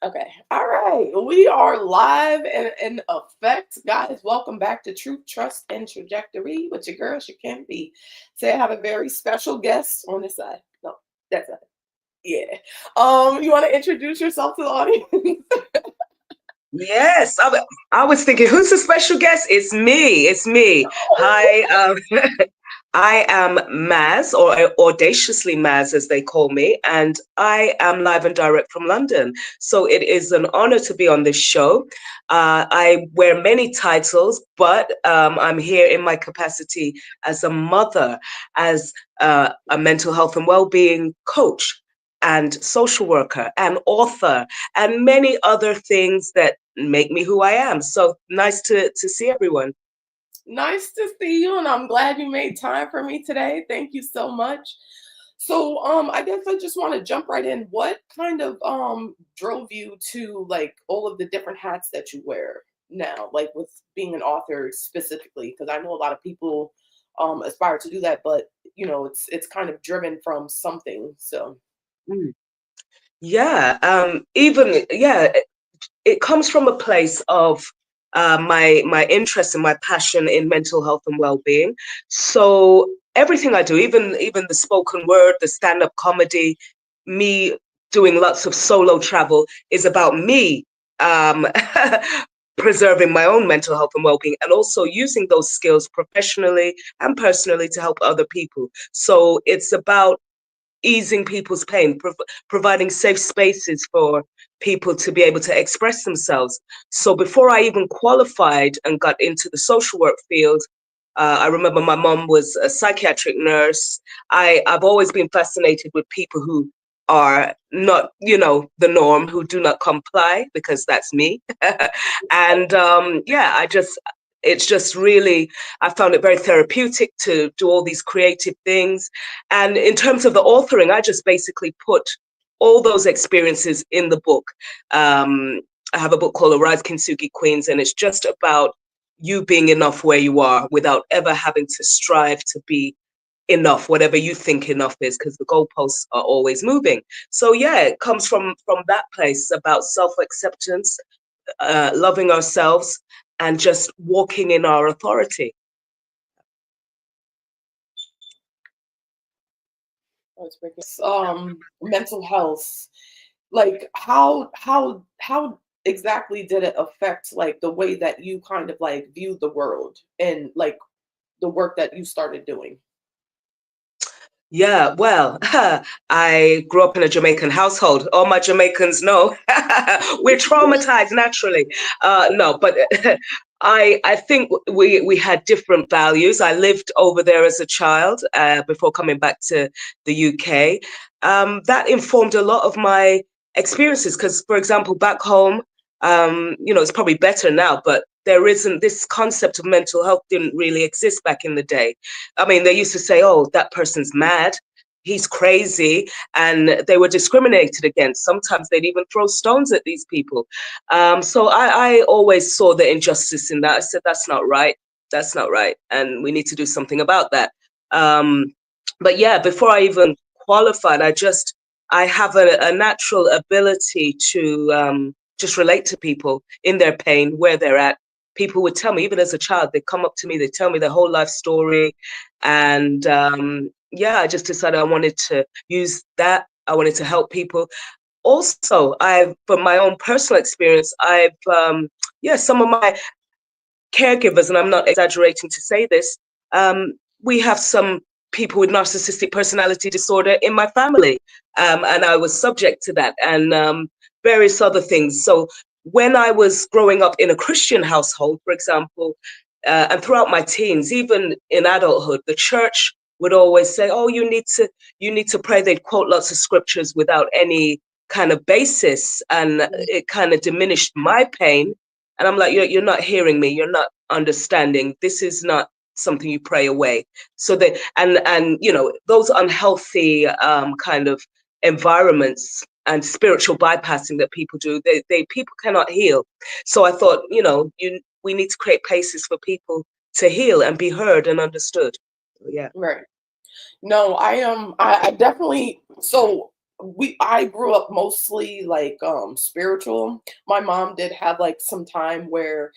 Okay. All right. We are live and in effect. Guys, welcome back to Truth, Trust, and Trajectory with your girl, she can be. Today I have a very special guest on this side. No, that side. Yeah. You want to introduce yourself to the audience? Yes, I was thinking, who's the special guest? It's me. It's me. Hi, I am Maz, or audaciously Maz, as they call me, and I am live and direct from London. So it is an honor to be on this show. I wear many titles, but I'm here in my capacity as a mother, as a mental health and well-being coach, and social worker, and author, and many other things that make me who I am. So nice to see everyone. Nice to see you, and I'm glad you made time for me today. Thank you so much. So, I guess I just want to jump right in. What kind of drove you to like all of the different hats that you wear now, like with being an author specifically? Because I know a lot of people aspire to do that, but it's kind of driven from something. So, Mm. Yeah, even yeah, it comes from a place of my interest and my passion in mental health and well-being. So everything I do, even the spoken word, the stand-up comedy, me doing lots of solo travel, is about me um, preserving my own mental health and well-being, and also using those skills professionally and personally to help other people. So it's about easing people's pain, providing safe spaces for people to be able to express themselves. So before I even qualified and got into the social work field, I remember my mom was a psychiatric nurse. I've always been fascinated with people who are not, the norm, who do not comply, because that's me. And yeah, it's just really, I found it very therapeutic to do all these creative things. And in terms of the authoring, I just basically put all those experiences in the book. I have a book called Arise Kintsugi Queens, and it's just about you being enough where you are without ever having to strive to be enough, whatever you think enough is, because the goalposts are always moving. So yeah, it comes from that place about self-acceptance, loving ourselves, and just walking in our authority. mental health. Like how exactly did it affect like the way that you kind of like viewed the world and like the work that you started doing? Yeah, well, I grew up in a Jamaican household. All my Jamaicans know we're traumatized naturally. No, but I think we had different values. I lived over there as a child before coming back to the UK. That informed a lot of my experiences because, for example, back home, it's probably better now, but there isn't this concept of mental health didn't really exist back in the day. I mean, they used to say, oh, that person's mad, he's crazy, and they were discriminated against. Sometimes they'd even throw stones at these people. So I always saw the injustice in that. I said, that's not right. That's not right. And we need to do something about that. Um, but yeah, before I even qualified, I have a natural ability to just relate to people in their pain, where they're at. People would tell me, even as a child, they come up to me, they tell me their whole life story. And yeah, I just decided I wanted to use that. I wanted to help people. Also, from my own personal experience, yeah, some of my caregivers, and I'm not exaggerating to say this, we have some people with narcissistic personality disorder in my family, and I was subject to that, and various other things. So when I was growing up in a Christian household, for example, and throughout my teens, even in adulthood, the church would always say, "Oh, you need to pray." They'd quote lots of scriptures without any kind of basis, and it kind of diminished my pain. And I'm like, you're not hearing me. You're not understanding. This is not something you pray away. So that, and those unhealthy kind of environments and spiritual bypassing that people do, they people cannot heal. So I thought, we need to create places for people to heal and be heard and understood. So, yeah. Right. No, I definitely. So I grew up mostly like spiritual. My mom did have like some time where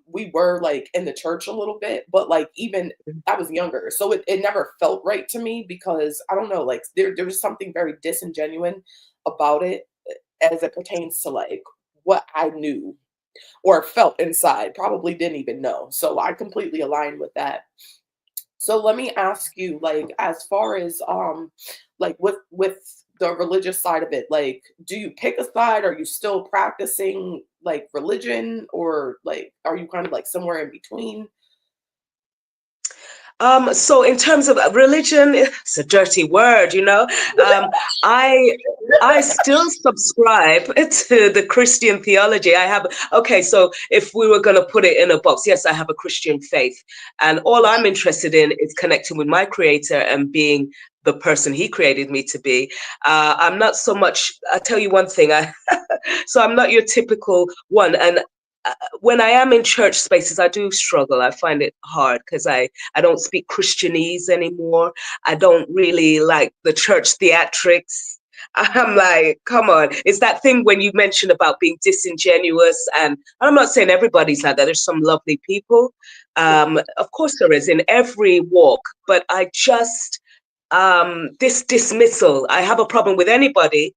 we were like in the church a little bit, but like even I was younger. So it never felt right to me because I don't know, like there was something very disingenuous about it as it pertains to like what I knew or felt inside, probably didn't even know. So I completely align with that. So let me ask you, like, as far as like with the religious side of it, like, do you pick a side? Are you still practicing like religion, or like, are you kind of like somewhere in between? So in terms of religion, it's a dirty word, you know. Um, I I still subscribe to the Christian theology. I have, okay, so if we were going to put it in a box, yes, I have a Christian faith, and all I'm interested in is connecting with my Creator and being the person He created me to be. I'm not so much. I tell you one thing. So I'm not your typical one, and when I am in church spaces, I do struggle. I find it hard because I don't speak Christianese anymore. I don't really like the church theatrics. I'm like, come on. It's that thing when you mentioned about being disingenuous. And I'm not saying everybody's like that. There's some lovely people. Yeah, Of course, there is in every walk. But I just, this dismissal, I have a problem with anybody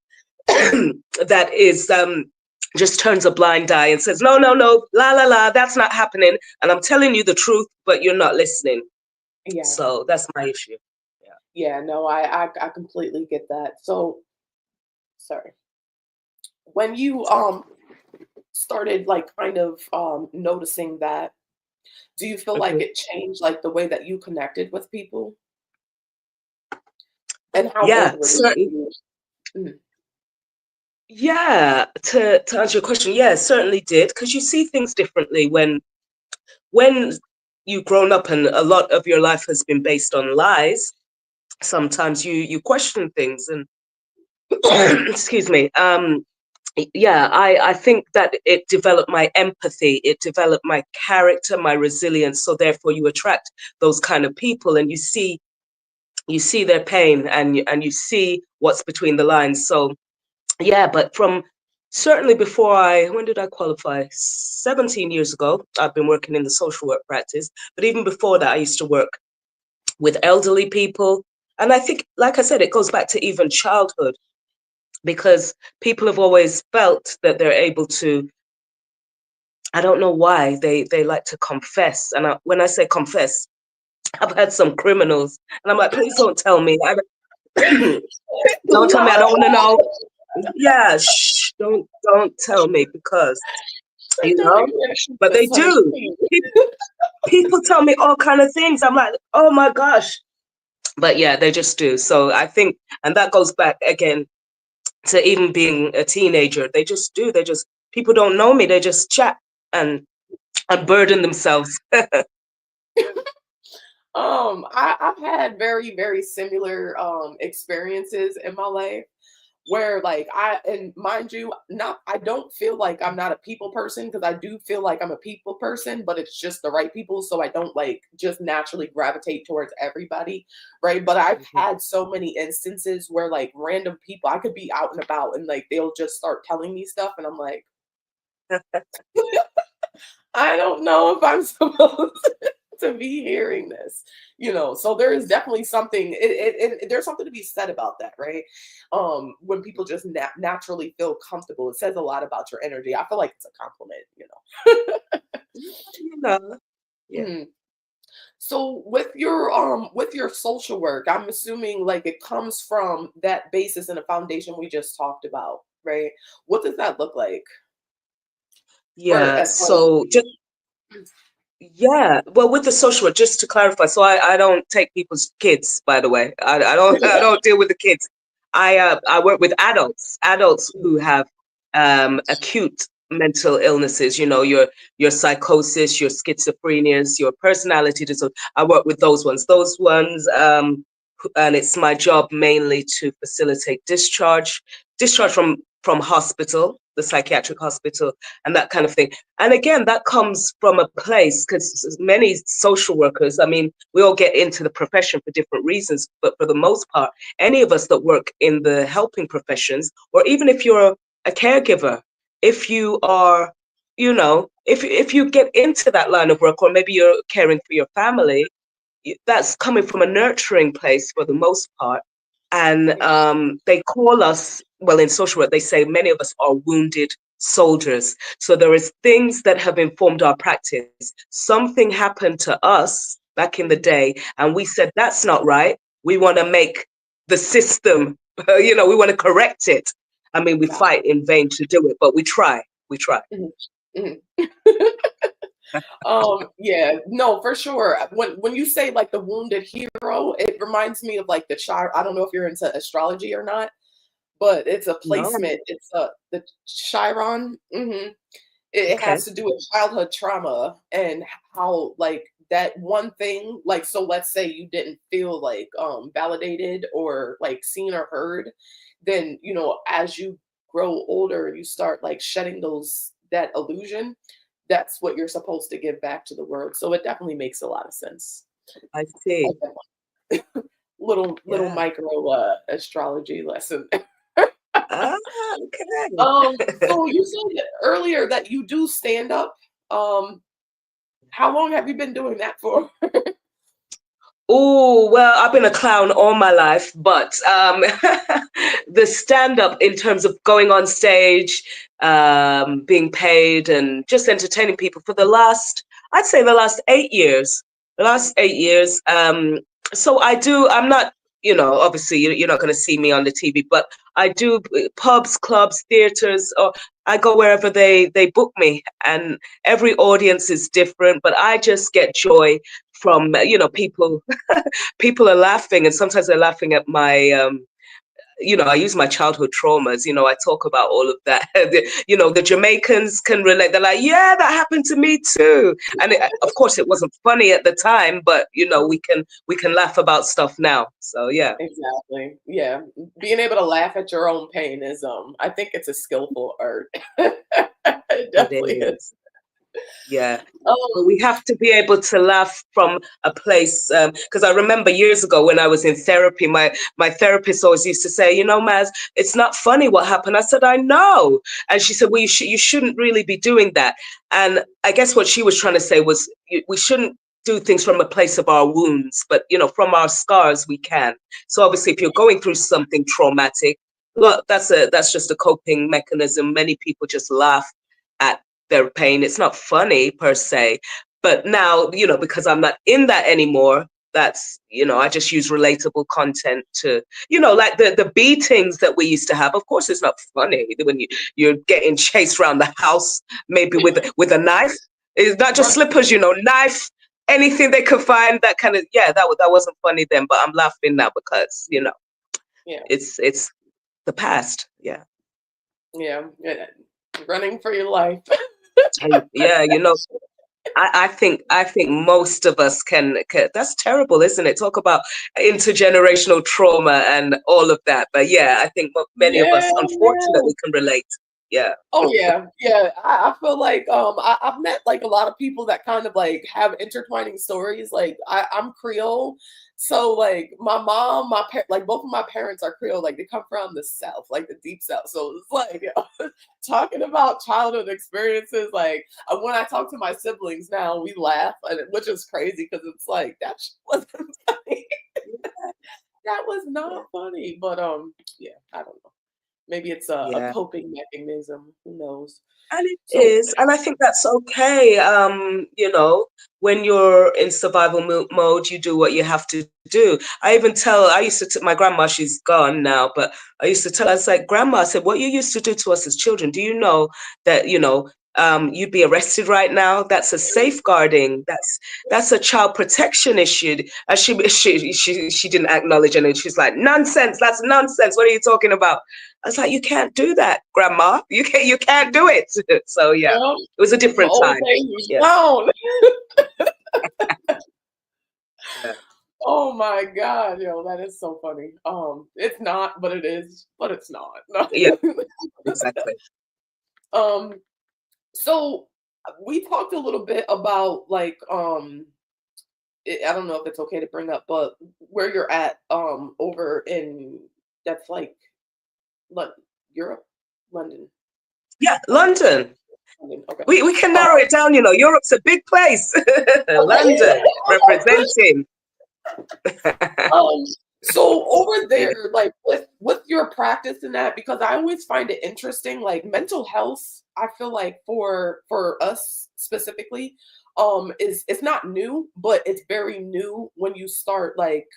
that is just turns a blind eye and says, no, no, no, la, la, la, that's not happening. And I'm telling you the truth, but you're not listening. yeah, So that's my issue. Yeah. yeah. No, I completely get that. So sorry. When you started like kind of noticing that, do you feel like Mhm. it changed like the way that you connected with people? And how Yeah, old were certain. you? Mm, Yeah, to answer your question, yeah, certainly did. Because you see things differently when you've grown up and a lot of your life has been based on lies. Sometimes you question things and excuse me. Yeah, I think that it developed my empathy, it developed my character, my resilience. So therefore you attract those kind of people and you see their pain and you see what's between the lines. So yeah, but from certainly before when did I qualify? 17 years ago, I've been working in the social work practice. But even before that, I used to work with elderly people. And I think, like I said, it goes back to even childhood because people have always felt that they're able to. I don't know why they like to confess. And when I say confess, I've had some criminals, and I'm like, please don't tell me. Don't tell me. I lie. don't want to know. Yeah, shh, don't tell me because I you don't know. even want But they this, honey. do. Pe- People tell me all kind of things. I'm like, oh my gosh. But yeah, they just do. So I think, and that goes back again to even being a teenager. They just do. They just people don't know me. They just chat and burden themselves. I've had very, very similar experiences in my life where like and mind you, not I don't feel like I'm not a people person because I do feel like I'm a people person, but it's just the right people. So I don't like just naturally gravitate towards everybody, right? But I've had so many instances where like random people, I could be out and about and like they'll just start telling me stuff and I'm like, I don't know if I'm supposed to be hearing this, so there is definitely something there's something to be said about that, right? When people just naturally feel comfortable, it says a lot about your energy. I feel like it's a compliment. You know, yeah. Mm. So with your social work, I'm assuming like it comes from that basis and the foundation we just talked about, right? What does that look like for Yeah. as far So just as yeah. Well, with the social work, just to clarify, so I don't take people's kids, by the way. I don't I don't deal with the kids. I work with adults who have acute mental illnesses, your psychosis, your schizophrenias, your personality disorder. I work with those ones. Those ones and it's my job mainly to facilitate discharge from from hospital, the psychiatric hospital, and that kind of thing. And again, that comes from a place because many social workers, I mean, we all get into the profession for different reasons, but for the most part, any of us that work in the helping professions, or even if you're a caregiver, if you are, you know, if you get into that line of work, or maybe you're caring for your family, that's coming from a nurturing place for the most part. And they call us, well, in social work, they say many of us are wounded soldiers. So there is things that have informed our practice. Something happened to us back in the day, and we said, that's not right. We want to make the system, we want to correct it. I mean, we fight in vain to do it, but we try. We try. Mhm. Yeah, no, for sure. When you say like the wounded hero, it reminds me of like the child. I don't know if you're into astrology or not, but it's a No, placement. It's the Chiron. It okay. has to do with childhood trauma and how like that one thing, like so let's say you didn't feel like validated or like seen or heard, then as you grow older, you start like shedding that illusion. That's what you're supposed to give back to the world. So it definitely makes a lot of sense. I see. Okay. Little Yeah. micro astrology lesson. Ah, okay. So you said earlier that you do stand up. Um, how long have you been doing that for? Oh, well, I've been a clown all my life, but the stand up in terms of going on stage, being paid, and just entertaining people for I'd say the last 8 years. The last 8 years. So I'm not, obviously you're not going to see me on the TV, but I do pubs, clubs, theaters, or I go wherever they book me, and every audience is different, but I just get joy from people are laughing, and sometimes they're laughing at my I use my childhood traumas. I talk about all of that. The Jamaicans can relate. They're like, yeah, that happened to me too. And of course it wasn't funny at the time, but we can laugh about stuff now. So yeah. Exactly. Yeah. Being able to laugh at your own pain is I think it's a skillful art. It It definitely is. is. Yeah. But Um, we have to be able to laugh from a place, because I remember years ago when I was in therapy, my therapist always used to say, Maz, it's not funny what happened. I said, I know. And she said, well, you shouldn't really be doing that. And I guess what she was trying to say was we shouldn't do things from a place of our wounds, but from our scars we can. So obviously if you're going through something traumatic, look, that's just a coping mechanism. Many people just laugh at their pain. It's not funny per se, but now, because I'm not in that anymore, that's, I just use relatable content to, like the beatings that we used to have. Of course, it's not funny when you're getting chased around the house, maybe with a knife. It's not just run, slippers, knife, anything they could find. That kind of, yeah, that wasn't funny then, but I'm laughing now because, yeah, it's the past. Yeah. yeah, running for your life. And yeah, I think most of us can. That's terrible, isn't it? Talk about intergenerational trauma and all of that. But yeah, I think many of Yeah, us, yeah. unfortunately, can relate. Yeah. Oh yeah, yeah. I feel like I've met like a lot of people that kind of like have intertwining stories. Like I'm Creole, so like my mom, like both of my parents are Creole. Like they come from the South, like the deep South. So it's like talking about childhood experiences. Like when I talk to my siblings now, we laugh, which is crazy because it's like that wasn't funny. That was not funny. But yeah, I don't know. Maybe it's a Yeah. coping mechanism. Who knows? And it So is, and I think that's okay. When you're in survival mode, you do what you have to do. I used to, my grandma, she's gone now, but I used to tell her, I was like, Grandma, I said, what you used to do to us as children, do you know that, you'd be arrested right now? That's a safeguarding. That's a child protection issue. And she didn't acknowledge it. She's like, nonsense. That's nonsense. What are you talking about? I was like, you can't do that, Grandma. You can't do it. So yeah, well, it was a the different old time. days was Yeah, gone. yeah. Oh my God, yo, that is so funny. It's not, but it is, but it's not. Yeah, exactly. um, so we talked a little bit about like I don't know if it's okay to bring up, but where you're at over in that's like London, Europe, London, Yeah, London, London. London. Okay. We can Um, narrow it down, you know. Europe's a big place. London representing. Um, so over there, like with your practice in that, because I always find it interesting, like mental health, I feel like for us specifically, is it's not new, but it's very new when you start like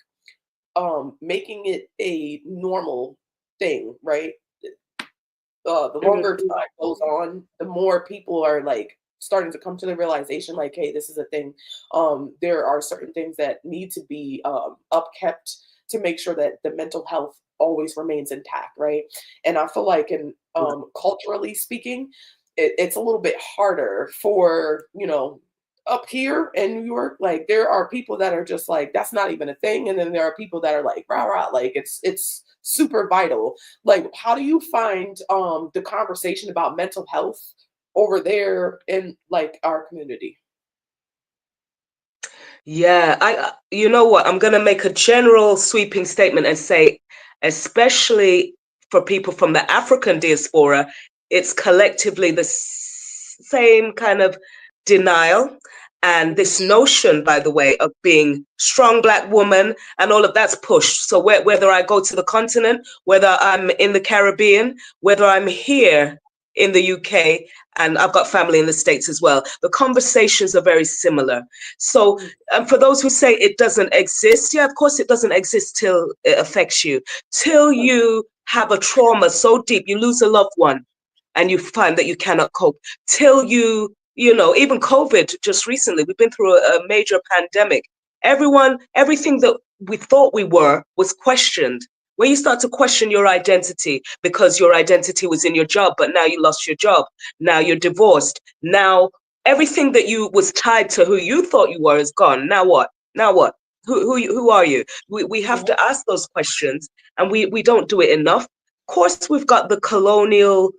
making it a normal thing, right? The Mhm. longer time goes on, the more people are like starting to come to the realization, like, hey, this is a thing. There are certain things that need to be upkept to make sure that the mental health always remains intact, right? And I feel like, in culturally speaking, it's a little bit harder for up here in New York. Like, there are people that are just like, that's not even a thing, and then there are people that are like, rah rah, like it's super vital. Like, how do you find the conversation about mental health over there in like our community? Yeah, you know what? I'm going to make a general sweeping statement and say, especially for people from the African diaspora, it's collectively the same kind of denial. And Mhm. this notion, by the way, of being strong Black woman and all of that's pushed. So whether I go to the continent, whether I'm in the Caribbean, whether I'm here in the UK, and I've got family in the States as well, the conversations are very similar. So Mhm. and for those who say it doesn't exist, yeah, of course it doesn't exist till it affects you. Till you have a trauma so deep, you lose a loved one and you find that you cannot cope. Till even COVID just recently, we've been through a major pandemic. Everything that we thought we were was questioned. When you start to question your identity because your identity was in your job, but now you lost your job, now you're divorced, now everything that you was tied to who you thought you were is gone. Now what? Now what? Who are you? We have Mhm. to ask those questions, and we don't do it enough. Of course, we've got the colonial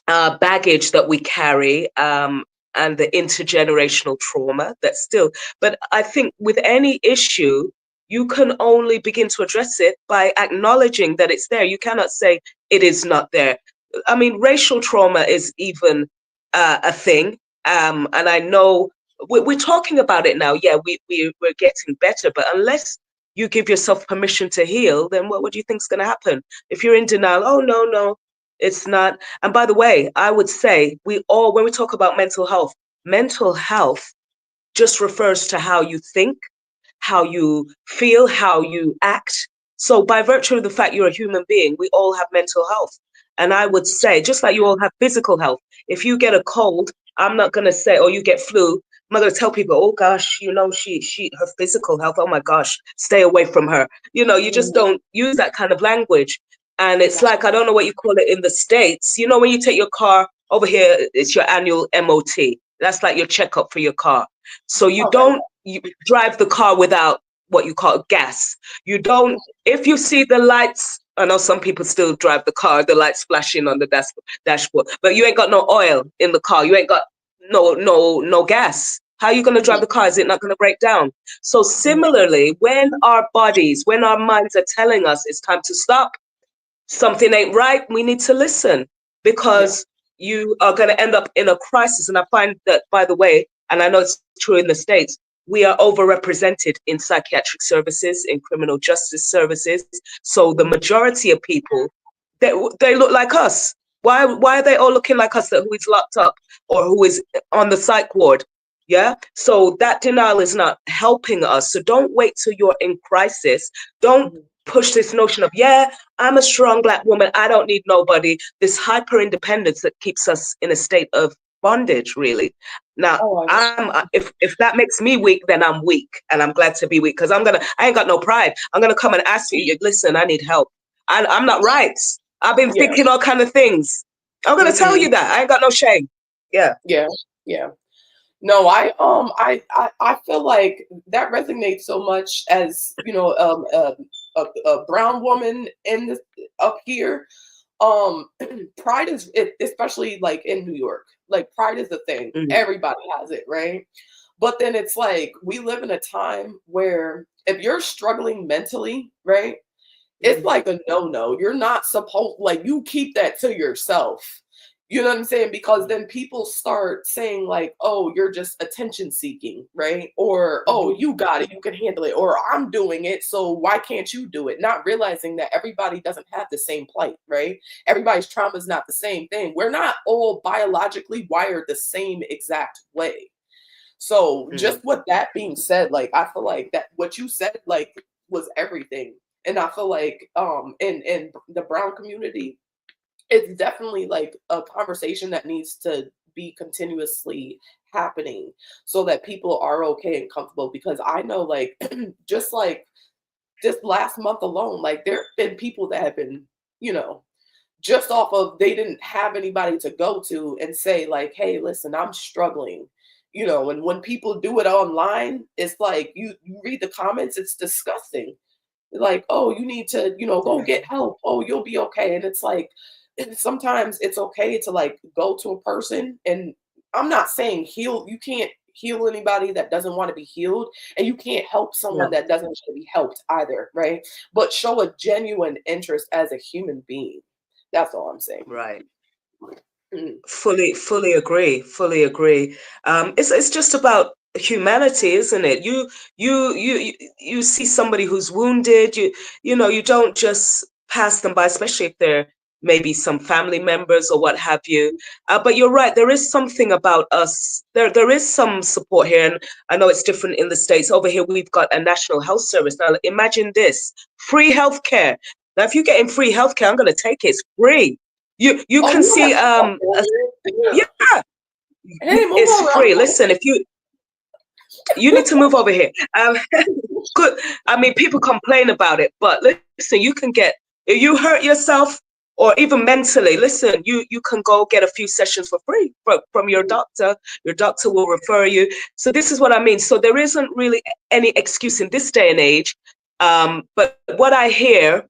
baggage that we carry, and the intergenerational trauma that's still. But I think with any issue, you can only begin to address it by acknowledging that it's there. You cannot say it is not there. I mean, racial trauma is even a thing. And I know we're talking about it now. Yeah, we're getting better. But unless you give yourself permission to heal, then what do you think's going to happen? If you're in denial, oh, no, no, it's not. And by the way, I would say when we talk about mental health just refers to how you think, how you feel, how you act. So, by virtue of the fact you're a human being, we all have mental health. And I would say, just like you all have physical health, if you get a cold, I'm not going to say, or you get flu, I'm not going to tell people, oh gosh, her physical health, oh my gosh, stay away from her. You just Mhm. don't use that kind of language. And it's Exactly. like, I don't know what you call it in the States. When you take your car over here, it's your annual MOT. That's like your checkup for your car. So Okay. you drive the car without what you call gas. You don't, if you see the lights, I know some people still drive the car, the lights flashing on the dashboard, but you ain't got no oil in the car. You ain't got no gas. How are you going to drive the car? Is it not going to break down? So Mhm. similarly, when our minds are telling us it's time to stop, something ain't right, we need to listen, Yeah. because you are going to end up in a crisis. And I find that, by the way, and I know it's true in the States, we are overrepresented in psychiatric services, in criminal justice services. So the Mhm. majority of people, they look like us. Why are they all looking like us, that who is locked up or who is on the psych ward? Yeah. So that denial is not helping us. So don't wait till you're in crisis. Don't Mhm. push this notion of, yeah, I'm a strong Black woman, I don't need nobody. This hyper independence that keeps us in a state of bondage, really. Now, Oh, I understand. if that makes me weak, then I'm weak, and I'm glad to be weak, because I ain't got no pride. I'm gonna come and ask you, listen, I need help. I'm not right. I've been Yeah. thinking all kind of things. I'm gonna tell Mhm. you that. I ain't got no shame. Yeah. Yeah. Yeah. No, I feel like that resonates so much as, a brown woman in this up here. Um, pride is especially like in New York. Like pride is a thing. Mm, Everybody has it, right? But then it's like we live in a time where if you're struggling mentally, right? It's mm, like a no-no. You're not supposed like you keep that to yourself. You know what I'm saying? Because mm, then people start saying like, "Oh, you're just attention seeking," right? Or, "Oh, mhm, you got it, you can handle it," or "I'm doing it, so why can't you do it?" Not realizing that everybody doesn't have the same plight, right? Everybody's trauma is not the same thing. We're not all biologically wired the same exact way. So just mm. with that being said, like I feel like that what you said like was everything. And I feel like in the brown community, it's definitely like a conversation that needs to be continuously happening so that people are okay and comfortable because I know like just like this last month alone, like there have been people that have been, you know, just off of they didn't have anybody to go to and say like, "Hey, listen, I'm struggling." And when people do it online, it's like you read the comments, it's disgusting. Like, "Oh, you need to, go Yeah. get help. Oh, you'll be okay." And it's like sometimes it's okay to like go to a person and I'm not saying heal, you can't heal anybody that doesn't want to be healed and you can't help someone No. that doesn't want to be helped either, right? But show a genuine interest as a human being. That's all I'm saying. Right. Mhm. Fully agree. Fully agree. It's just about humanity, isn't it? You see somebody who's wounded. You don't just pass them by, especially if they're maybe some family members or what have you. But you're right. There is something about us. There is some support here, and I know it's different in the States. Over here, we've got a national health service. Now, imagine this: free healthcare. Now, if you're getting free healthcare, I'm going to take it. It's free. You Oh, can you see have yeah, hey, move it's over. free. Listen, if you need to move over here. Good. I mean, people complain about it, but listen, you can get if you hurt yourself or even mentally. Listen, you can go get a few sessions for free from your doctor. Your doctor will refer you. So this is what I mean. So there isn't really any excuse in this day and age. But what I hear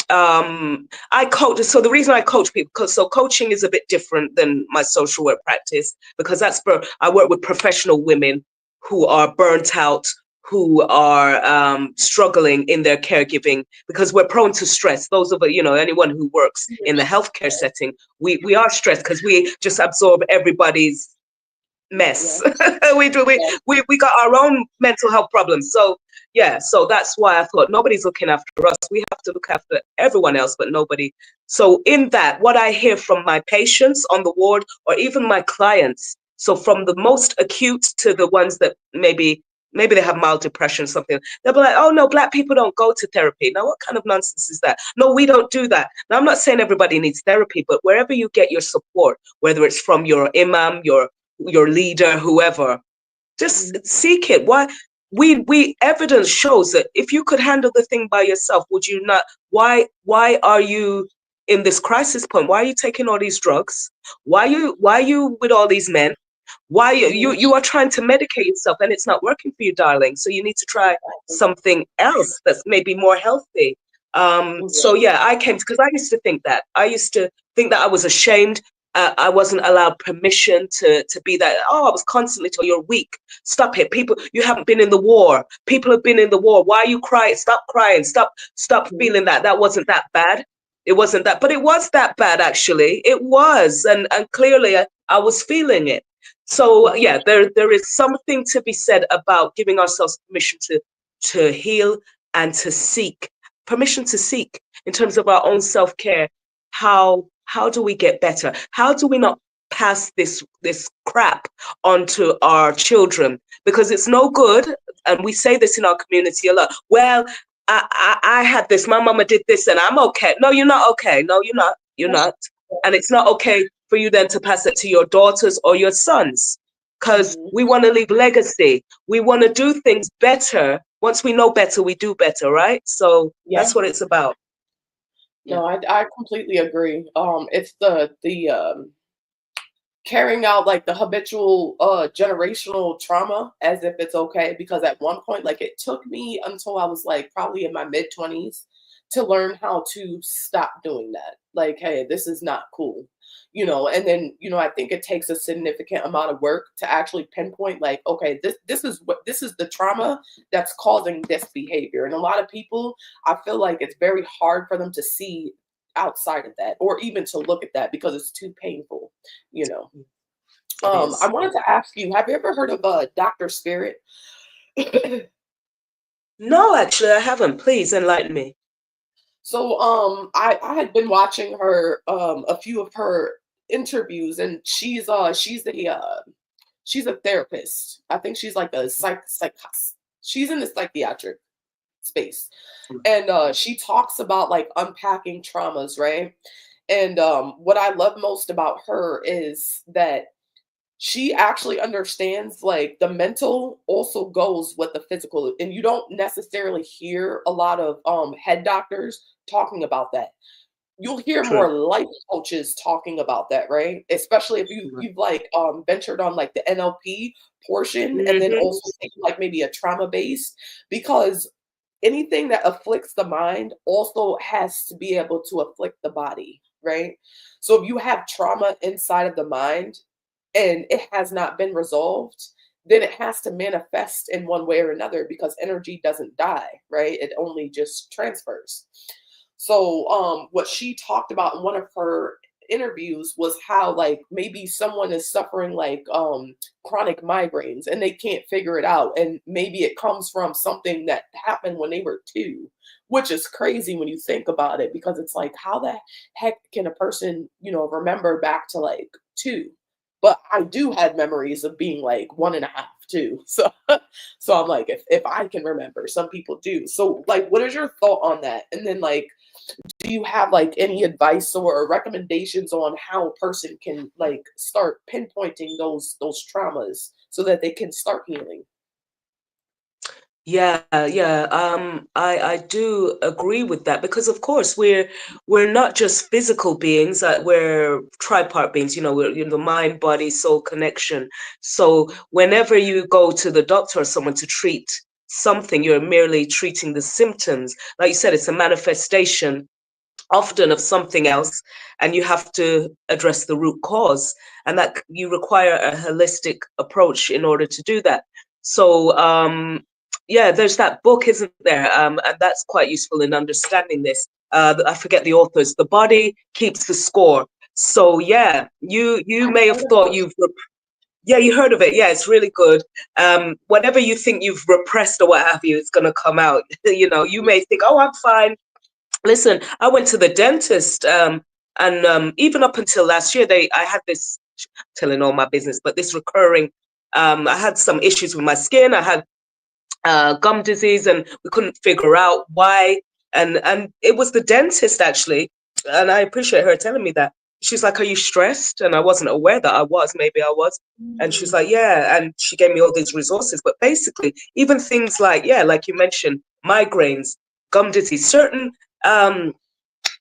I coach. So the reason I coach people, because so coaching is a bit different than my social work practice, because that's for I work with professional women who are burnt out, who are struggling in their caregiving, because we're prone to stress. Those of anyone who works in the healthcare setting, we are stressed because we just absorb everybody's mess. Yeah. we do we got our own mental health problems. So yeah, so that's why I thought nobody's looking after us. We have to look after everyone else, but nobody. So in that, what I hear from my patients on the ward or even my clients, so from the most acute to the ones that maybe they have mild depression or something, they'll be like, oh no, Black people don't go to therapy. Now what kind of nonsense is that? No, we don't do that. Now I'm not saying everybody needs therapy, but wherever you get your support, whether it's from your imam, your leader, whoever, just Mhm. seek it. Why? We evidence shows that if you could handle the thing by yourself, would you not? Why are you in this crisis point? Why are you taking all these drugs? Why are you with all these men? Why Mhm. you are trying to medicate yourself and it's not working for you, darling? So you need to try something else that's maybe more healthy. So Yeah. yeah, I came because I used to think that. I used to think that I was ashamed. I wasn't allowed permission to be that. Oh, I was constantly told you're weak. Stop it. People, you haven't been in the war. People have been in the war. Why are you crying? Stop crying. Stop Mhm. feeling that. That wasn't that bad. It wasn't that, but it was that bad actually. It was, and clearly I was feeling it. So Yeah. yeah, there is something to be said about giving ourselves permission to heal and to seek permission to seek in terms of our own self-care. How do we get better? How do we not pass this crap onto our children? Because it's no good, and we say this in our community a lot. Well, I had this, my mama did this, and I'm okay. No, you're not okay. No, you're not. You're not. And it's not okay for you then to pass it to your daughters or your sons, because Mhm. we want to leave legacy. We want to do things better. Once we know better, we do better, right? So Yeah. that's what it's about. Yeah. No, I completely agree. It's the carrying out like the habitual generational trauma as if it's okay, because at one point, like, it took me until I was like probably in my mid 20s to learn how to stop doing that. Like, hey, this is not cool, and then, I think it takes a significant amount of work to actually pinpoint, like, okay, this is the trauma that's causing this behavior. And a lot of people, I feel like it's very hard for them to see outside of that, or even to look at that, because it's too painful, you know. It I is. wanted to ask you, have you ever heard of Dr. Spirit? No, actually, I haven't. Please enlighten me. So I had been watching her a few of her interviews, and she's a therapist. I think she's like a she's in the psychiatric space. And she talks about like unpacking traumas, right? And what I love most about her is that she actually understands like the mental also goes with the physical, and you don't necessarily hear a lot of head doctors talking about that. You'll hear True. more life coaches talking about that, right? Especially if you've like ventured on like the NLP portion, and then Mm-hmm. also taking like maybe a trauma base, because anything that afflicts the mind also has to be able to afflict the body, right? So if you have trauma inside of the mind and it has not been resolved, then it has to manifest in one way or another, because energy doesn't die, right? It only just transfers. So what she talked about in one of her interviews was how like maybe someone is suffering like chronic migraines and they can't figure it out, and maybe it comes from something that happened when they were 2, which is crazy when you think about it, because it's like, how the heck can a person, remember back to like 2? But I do have memories of being like 1.5 too. So so I'm like, if I can remember, some people do. So like, what is your thought on that? And then like, do you have like any advice or recommendations on how a person can like start pinpointing those traumas so that they can start healing? Yeah, yeah. I do agree with that because, of course, we're not just physical beings. We're tripart beings. We're the mind, body, soul connection. So whenever you go to the doctor or someone to treat something, you're merely treating the symptoms. Like you said, it's a manifestation often of something else, and you have to address the root cause, and that you require a holistic approach in order to do that. So yeah, there's that book, isn't there? And that's quite useful in understanding this. I forget the authors. The body keeps the score. So yeah, you may have thought yeah, you heard of it. Yeah, it's really good. Whatever you think you've repressed or what have you, it's gonna come out. You may think, oh, I'm fine. Listen, I went to the dentist, and even up until last year, I had this, telling all my business, but this recurring. I had some issues with my skin. I had gum disease, and we couldn't figure out why. And it was the dentist actually, and I appreciate her telling me that. She's like, "Are you stressed?" And I wasn't aware that I was. Maybe I was. And she's Mm. like, "Yeah," and she gave me all these resources. But basically, even things like, yeah, like you mentioned, migraines, gum disease, certain um,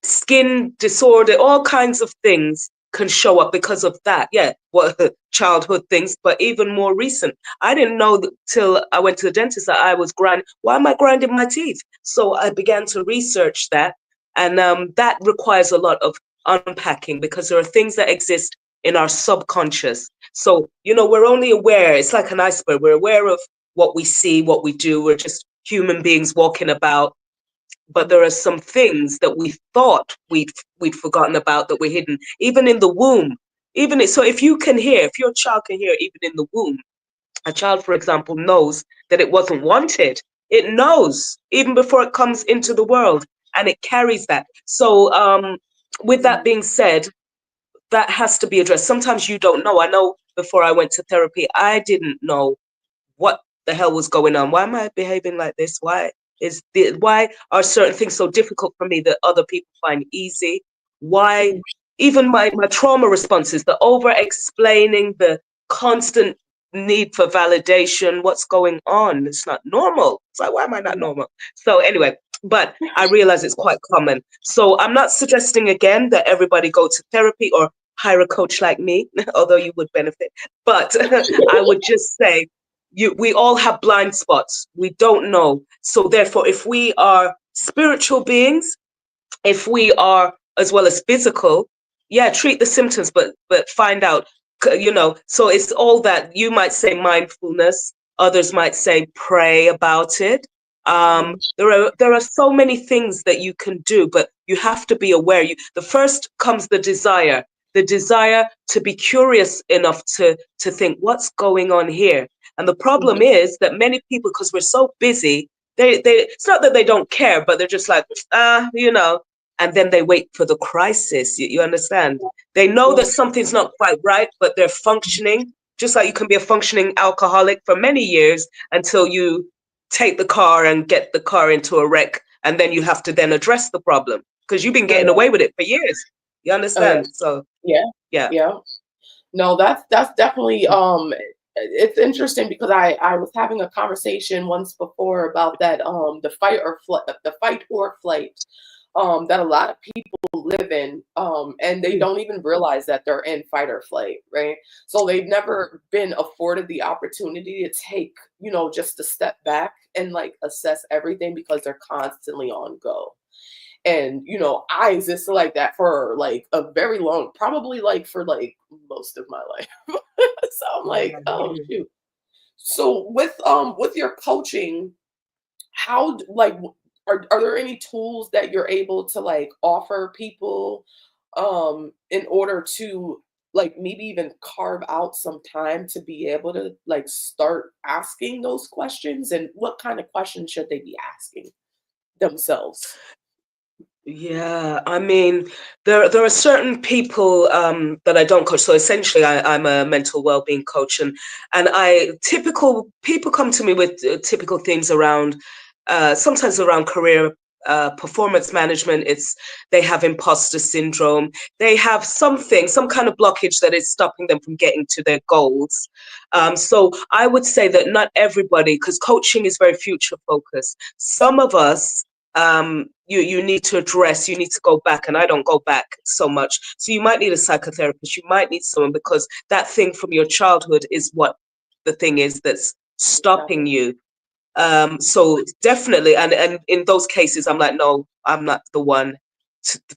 skin disorder, all kinds of things can show up because of that. Yeah, what childhood things, but even more recent. I didn't know till I went to the dentist that I was grinding. Why am I grinding my teeth? So I began to research that, and that requires a lot of unpacking because there are things that exist in our subconscious. So we're only aware. It's like an iceberg. We're aware of what we see, what we do. We're just human beings walking about, but there are some things that we thought we'd forgotten about that were hidden, even in the womb. So if you can hear, if your child can hear, even in the womb, a child, for example, knows that it wasn't wanted. It knows even before it comes into the world, and it carries that. So, with that Mm. being said, that has to be addressed. Sometimes you don't know. I know before I went to therapy, I didn't know what the hell was going on. Why am I behaving like this? Why are certain things so difficult for me that other people find easy? Why Mm. even my trauma responses, the over explaining, the constant need for validation, what's going on? It's not normal. It's like, why am I not normal? So anyway, but I realize it's quite common. So I'm not suggesting again that everybody go to therapy or hire a coach like me, although you would benefit. But I would just say, we all have blind spots. We don't know. So therefore, if we are spiritual beings, if we are as well as physical, yeah, treat the symptoms, but find out, so it's all that. You might say mindfulness, others might say pray about it. Mhm. There are so many things that you can do, but you have to be aware. The first comes the desire to be curious enough to think what's going on here. And the problem Mhm. is that many people, because we're so busy, they it's not that they don't care, but they're just like, and then they wait for the crisis. You understand? They know Yeah. that something's not quite right, but they're functioning. Just like you can be a functioning alcoholic for many years until you take the car and get the car into a wreck, and then you have to then address the problem because you've been Oh getting yeah. away with it for years. You Oh yeah. understand? So Yeah. yeah. Yeah. No, that's definitely it's interesting because I was having a conversation once before about that the fight or flight that a lot of people live in and they Mm. don't even realize that they're in fight or flight, right? So they've never been afforded the opportunity to take, just to step back and like assess everything because they're constantly on go. And I existed like that for like a very long, probably like for like most of my life. So I'm Yeah, like, I hear oh you. shoot. So with your coaching, like are there any tools that you're able to like offer people in order to like maybe even carve out some time to be able to like start asking those questions, and what kind of questions should they be asking themselves? Yeah, I mean, there are certain people that I don't coach. So essentially, I'm a mental well-being coach, and I typical people come to me with typical things around, sometimes around career. Performance management. They have imposter syndrome. They have some kind of blockage that is stopping them from getting to their goals. So I would say that not everybody, because coaching is very future focused. Some of us, you need to address, you need to go back, and I don't go back so much. So you might need a psychotherapist, you might need someone, because that thing from your childhood is what the thing is that's stopping Exactly. you. So definitely, and in those cases, I'm like, no, I'm not the one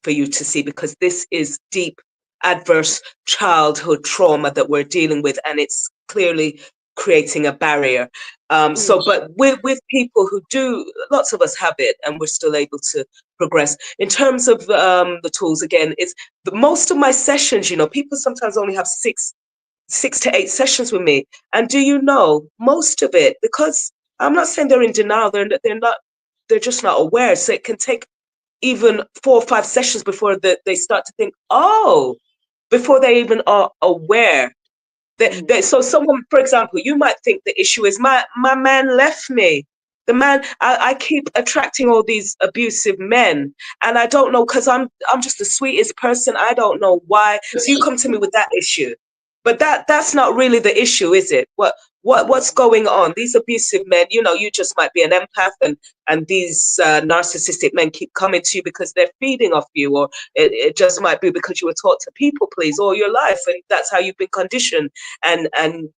for you to see, because this is deep adverse childhood trauma that we're dealing with, and it's clearly creating a barrier. Mm, But with people who do, lots of us have it, and we're still able to progress. In terms of the tools, again, it's most of my sessions. People sometimes only have six to eight sessions with me. And do you know, most of it, because I'm not saying they're in denial, they're just not aware. So it can take even 4 or 5 sessions before they start to think, oh, before they even are aware. mm, So someone, for example, you might think the issue is my man left me. The man, I keep attracting all these abusive men, and I don't know, because I'm just the sweetest person. I don't know why. So you come to me with that issue, but that's not really the issue, is it? What's going on? These abusive men, you just might be an empath, and these narcissistic men keep coming to you because they're feeding off you, or it just might be because you were taught to people please all your life, and that's how you've been conditioned, and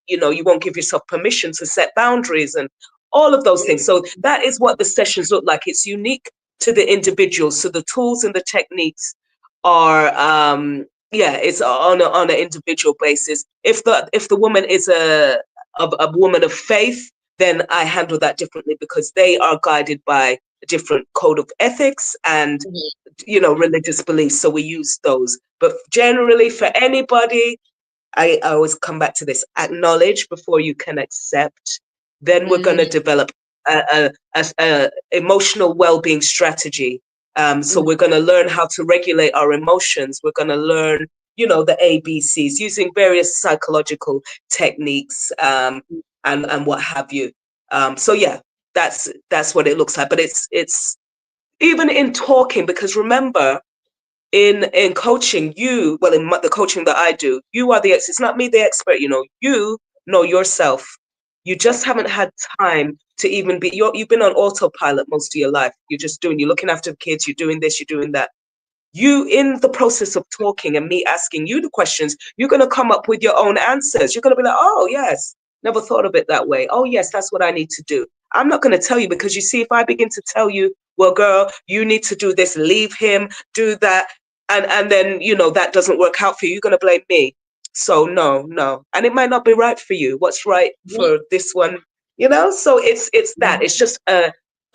you won't give yourself permission to set boundaries and all of those things. So that is what the sessions look like. It's unique to the individual. So the tools and the techniques are yeah, it's on an individual basis. If the woman is a woman of faith, then I handle that differently, because they are guided by a different code of ethics and mhm, religious beliefs. So we use those. But generally, for anybody, I always come back to this: acknowledge before you can accept. Then we're going mm, to develop a emotional well-being strategy. So mm, we're going to learn how to regulate our emotions. We're going to learn, the ABCs, using various psychological techniques, and what have you. So yeah, that's what it looks like. But it's even in talking, because remember, in coaching, the coaching that I do, you are it's not me, the expert. You know yourself. You yeah. just haven't had time to even you've been on autopilot most of your life. You're just you're looking after the kids, you're doing this, you're doing that. you, in the process of talking and me asking you the questions, you're going to come up with your own answers. You're going to be like, oh, yes, never thought of it that way. Oh, yes, that's what I need to do. I'm not going to tell you, because you see, if I begin to tell you, well, girl, you need to do this, leave him, do that, and then, you know, that doesn't work out for you, you're going to blame me. So no, no. And it might not be right for you. What's right Mhm, for this one, you know? So it's that. It's mhm. just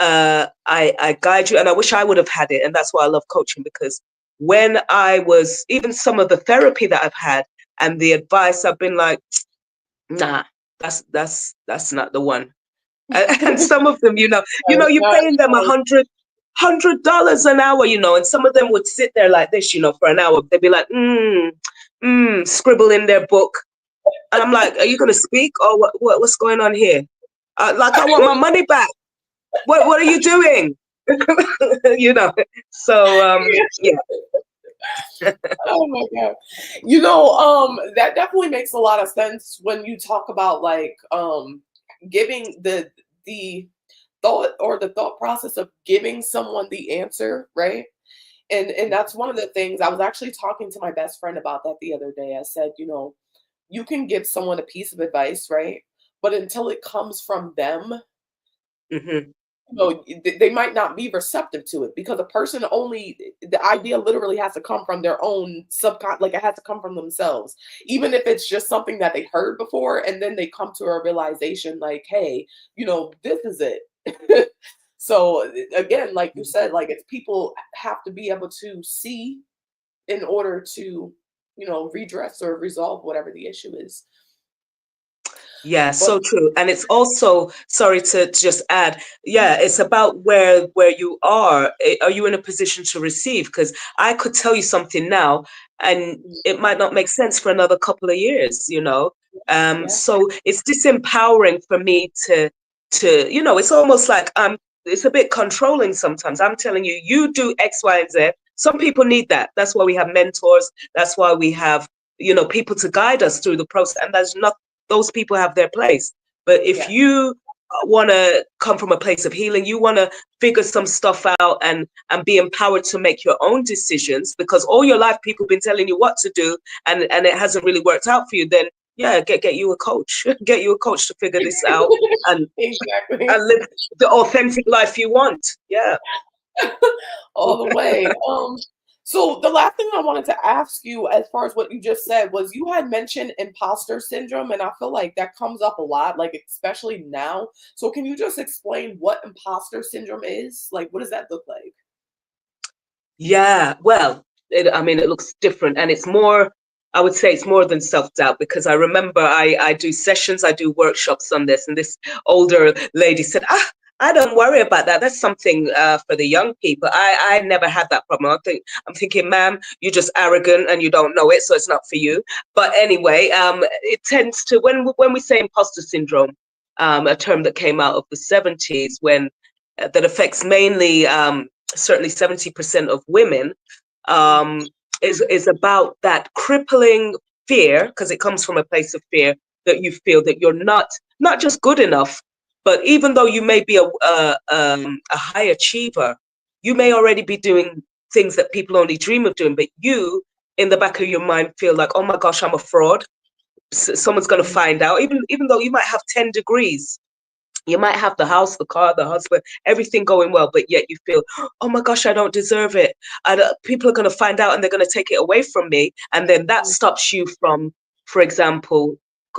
I guide you, and I wish I would have had it. And that's why I love coaching, because when I was, even some of the therapy that I've had and the advice, I've been like, nah, that's not the one. And some of them, Right, you're not paying them yours. $100 an hour, and some of them would sit there like this, for an hour. They'd be like, scribble in their book. And I'm like, are you going to speak, or what's going on here? Like, I want my money back. What are you doing? you know. So yeah. Oh my God. That definitely makes a lot of sense when you talk about like giving the thought process of giving someone the answer, right? And that's one of the things I was actually talking to my best friend about that the other day. I said, you can give someone a piece of advice, right? But until it comes from them, Hmm. they might not be receptive to it because a person only the idea literally has to come from their own like it has to come from themselves, even if it's just something that they heard before and then they come to a realization like, hey, this is it. So again, like you said, like it's people have to be able to see in order to redress or resolve whatever the issue is. Yeah, But so true. And it's also, sorry to just add, yeah, it's about where you are. Are you in a position to receive? Because I could tell you something now, and it might not make sense for another couple of years. yeah, So it's disempowering for me to, it's almost like it's a bit controlling sometimes. I'm telling you, you do X, Y, and Z. Some people need that. That's why we have mentors. That's why we have, people to guide us through the process. And there's nothing, those people have their place. But if yeah. you want to come from a place of healing, you want to figure some stuff out and be empowered to make your own decisions, because all your life people have been telling you what to do, and it hasn't really worked out for you, then yeah, get you a coach. Get you a coach to figure this out and Exactly. and live the authentic life you want. Yeah. All the way. So the last thing I wanted to ask you, as far as what you just said, was you had mentioned imposter syndrome, and I feel like that comes up a lot, like especially now. So can you just explain what imposter syndrome is? Like, what does that look like? Yeah, well, I mean, it looks different, and it's more. I would say it's more than self-doubt, because I remember I do sessions, I do workshops on this, and this older lady said, I don't worry about that. That's something for the young people. I never had that problem. I'm thinking, ma'am, you're just arrogant and you don't know it, so it's not for you. But anyway, it tends to, when we say imposter syndrome, a term that came out of the 70s, when that affects mainly certainly 70% of women, Mm, um, is about that crippling fear, because it comes from a place of fear, that you feel that you're not just good enough, but even though you may be a high achiever, you may already be doing things that people only dream of doing, but you, in the back of your mind, feel like, oh my gosh, I'm a fraud. Someone's going to mm, find out, even though you might have 10 degrees, you might have the house, the car, the husband, everything going well, but yet you feel, oh my gosh, I don't deserve it. People are going to find out and they're going to take it away from me. And then that mm, stops you from, for example,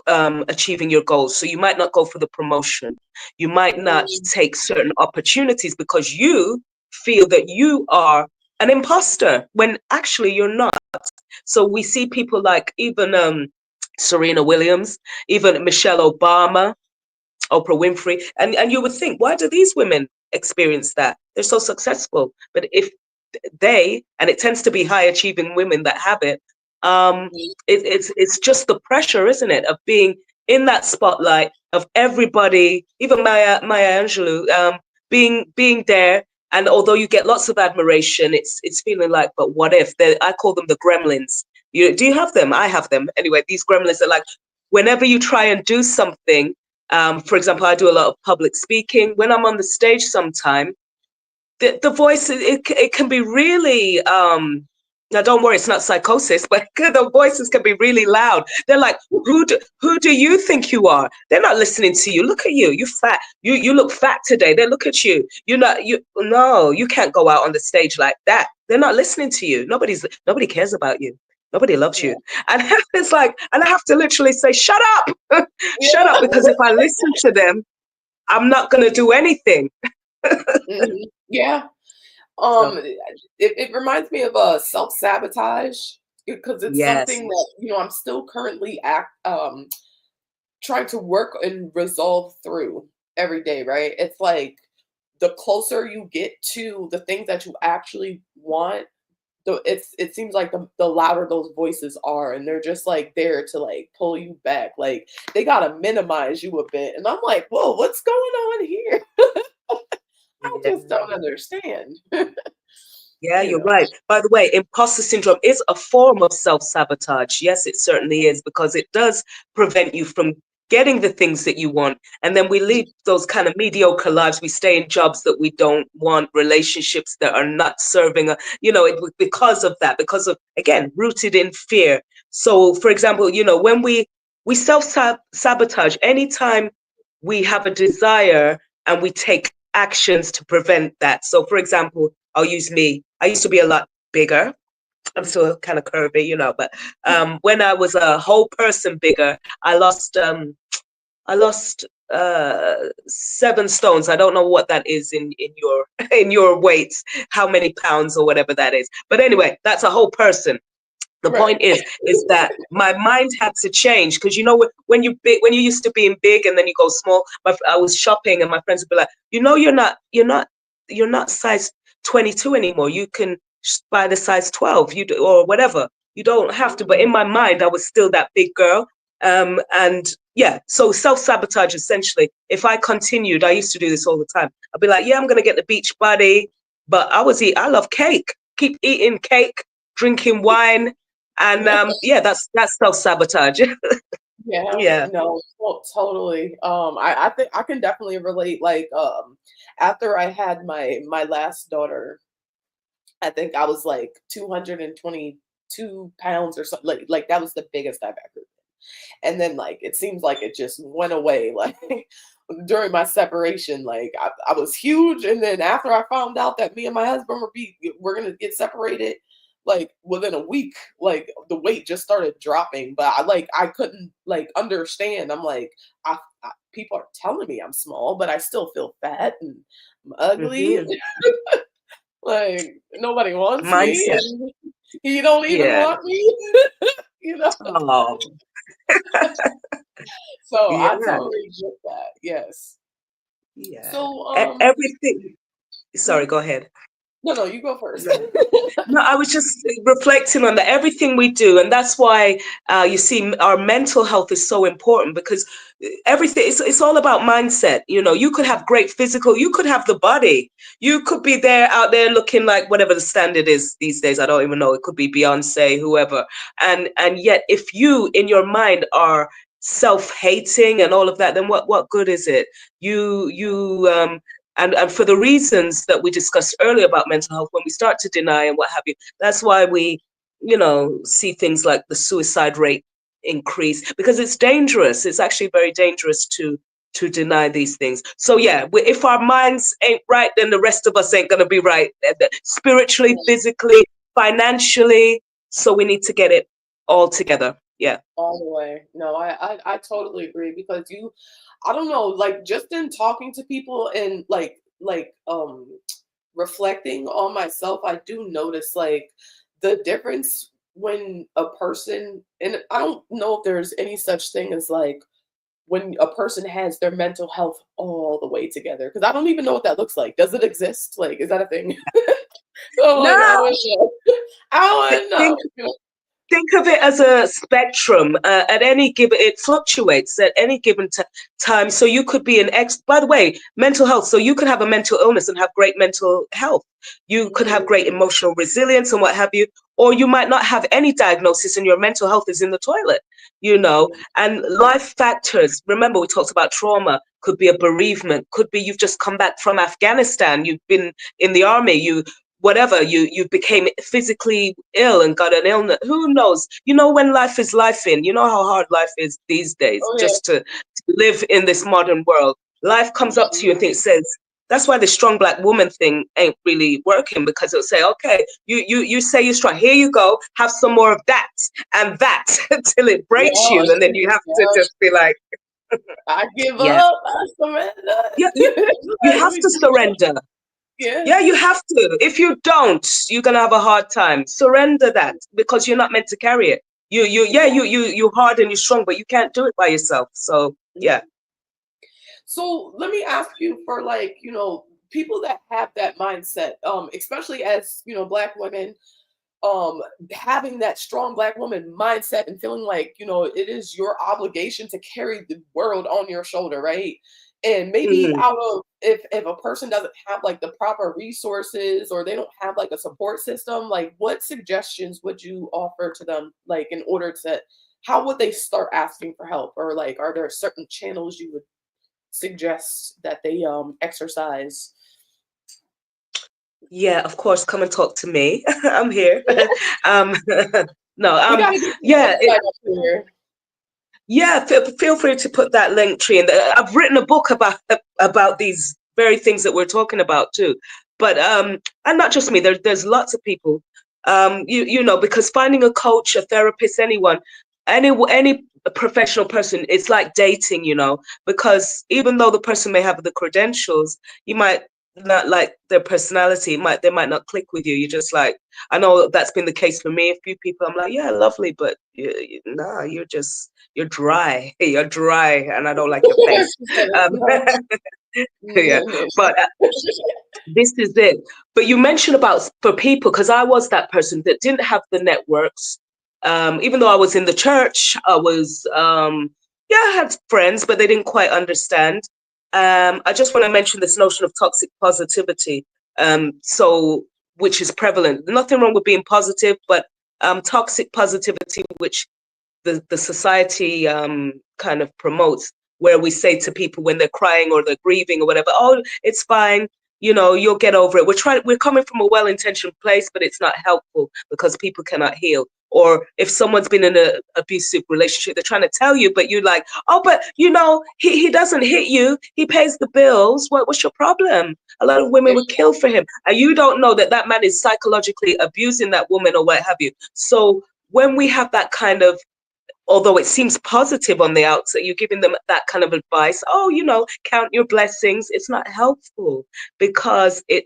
achieving your goals. So you might not go for the promotion. You might not mm, take certain opportunities because you feel that you are an imposter when actually you're not. So we see people like even Serena Williams, even Michelle Obama, Oprah Winfrey, and you would think, why do these women experience that? They're so successful. But if and it tends to be high achieving women that have it, mm, it's just the pressure, isn't it, of being in that spotlight of everybody, even Maya Angelou, being there. And although you get lots of admiration, it's feeling like, but what if? I call them the gremlins. Do you have them? I have them. Anyway, these gremlins are like, whenever you try and do something, for example, I do a lot of public speaking. When I'm on the stage sometime, the voice, it can be really now don't worry, it's not psychosis, but the voices can be really loud. They're like, who do you think you are? They're not listening to you. Look at you, you fat, you look fat today. They look at you, you're not, you no, you can't go out on the stage like that. They're not listening to you. Nobody cares about you. Nobody loves Yeah. you. And it's like, and I have to literally say, shut up. Shut up, Yeah. because if I listen to them, I'm not going to do anything. Yeah. So It reminds me of self-sabotage because it's yes. something that, I'm still currently trying to work and resolve through every day, right? It's like the closer you get to the things that you actually want, it seems like the louder those voices are, and they're just like there to like pull you back. Like they gotta minimize you a bit. And I'm like, whoa, what's going on here? I just Yeah. don't understand. Yeah, you you're know. right. By the way, imposter syndrome is a form of self-sabotage. Yes, it certainly is, because it does prevent you from getting the things that you want. And then we lead those kind of mediocre lives. We stay in jobs that we don't want, relationships that are not serving us, because of that, because of, again, rooted in fear. So, for example, when we self-sabotage anytime we have a desire and we take actions to prevent that. So, for example, I'll use me. I used to be a lot bigger. I'm still kind of curvy, but when I was a whole person bigger, I lost 7 stones. I don't know what that is in your in your weights, how many pounds or whatever that is. But anyway, that's a whole person. The Right. point is that my mind had to change, because when you used to being big and then you go small. I was shopping and my friends would be like, you're not size 22 anymore. You can buy the size 12, or whatever. You don't have to. But in my mind, I was still that big girl. And yeah, so self-sabotage, essentially. If I continued, I used to do this all the time. I'd be like, yeah, I'm gonna get the beach body, but I love cake. Keep eating cake, drinking wine, and yeah, that's self-sabotage. Yeah, Yeah. no, totally. I think I can definitely relate. Like, after I had my last daughter, I think I was like 222 pounds or something. Like that was the biggest I've ever been. And then like it seems like it just went away. Like during my separation, like I was huge, and then after I found out that me and my husband were gonna get separated, like within a week, like the weight just started dropping. But I couldn't like understand. I'm like, people are telling me I'm small, but I still feel fat and I'm ugly. Hmm. Like nobody wants me, Mindset. and he don't even Yeah. want me. you know. Oh, So I yeah. totally get that. Yes. Yeah. So Everything. Sorry, mhm. go ahead. No, no, you go first. No, I was just reflecting on that. Everything we do, and that's why you see our mental health is so important, because everything it's all about mindset. You could have great physical, you could have the body, you could be there out there looking like whatever the standard is these days. I don't even know. It could be Beyonce, whoever, and yet if you in your mind are self-hating and all of that, then what good is it? And for the reasons that we discussed earlier about mental health, when we start to deny and what have you, that's why we, see things like the suicide rate increase, because it's dangerous. It's actually very dangerous to deny these things. So yeah, if our minds ain't right, then the rest of us ain't gonna be right, spiritually, physically, financially. So we need to get it all together. Yeah. All the way. No, I totally agree because I don't know, like just in talking to people and reflecting on myself, I do notice like the difference when a person, and I don't know if there's any such thing as like when a person has their mental health all the way together. Because I don't even know what that looks like. Does it exist? Like, is that a thing? So like, I No, want to know. I want to think know. think of it as a spectrum. At any given, it fluctuates at any given time. So you could be by the way, mental health. So you could have a mental illness and have great mental health. You could have Mhm. great emotional resilience and what have you, or you might not have any diagnosis and your mental health is in the toilet, and life factors. Remember, we talked about trauma, could be a bereavement, could be you've just come back from Afghanistan, you've been in the army, you became physically ill and got an illness. Who knows? When life is life how hard life is these days, Oh yeah. just to live in this modern world. Life comes up to you and says, that's why the strong black woman thing ain't really working, because it'll say, okay, you say you're strong. Here you go. Have some more of that and that till it breaks you. And then you have to just be like, I give yeah, up. I surrender. yeah, you have to surrender. Yeah. Yeah, you have to. If you don't, you're gonna have a hard time. Surrender that, because you're not meant to carry it. You're hard and you're strong, but you can't do it by yourself. So yeah. So let me ask you for like, people that have that mindset, especially as, black women, having that strong black woman mindset and feeling like, it is your obligation to carry the world on your shoulder, right? And maybe Mhm. out of if a person doesn't have like the proper resources or they don't have like a support system, like what suggestions would you offer to them, like in order to how would they start asking for help? Or like are there certain channels you would suggest that they exercise? Yeah, of course, come and talk to me. I'm here. um, no, We gotta get the yeah, website up here. yeah. Feel free to put that link tree in. I've written a book about these very things that we're talking about too. But and not just me. There's lots of people. Because finding a coach, a therapist, any professional person, it's like dating. Because even though the person may have the credentials, you might not like their personality. They might not click with you. You're just like, I know that's been the case for me. A few people, I'm like, yeah, lovely, but nah, you're dry. You're dry, and I don't like your face. She said it's Um, not. yeah, but this is it. But you mentioned about for people, because I was that person that didn't have the networks. Even though I was in the church, I had friends, but they didn't quite understand. I just want to mention this notion of toxic positivity. Which is prevalent. Nothing wrong with being positive, but toxic positivity, which the society kind of promotes, where we say to people when they're crying or they're grieving or whatever, oh, it's fine, you'll get over it. We're coming from a well-intentioned place, but it's not helpful because people cannot heal. Or if someone's been in an abusive relationship, they're trying to tell you, but you're like, oh, but he doesn't hit you, he pays the bills, what's your problem? A lot of women would kill for him, and you don't know that man is psychologically abusing that woman or what have you. So when we have that kind of, although it seems positive on the outset, you're giving them that kind of advice, oh, count your blessings, it's not helpful, because it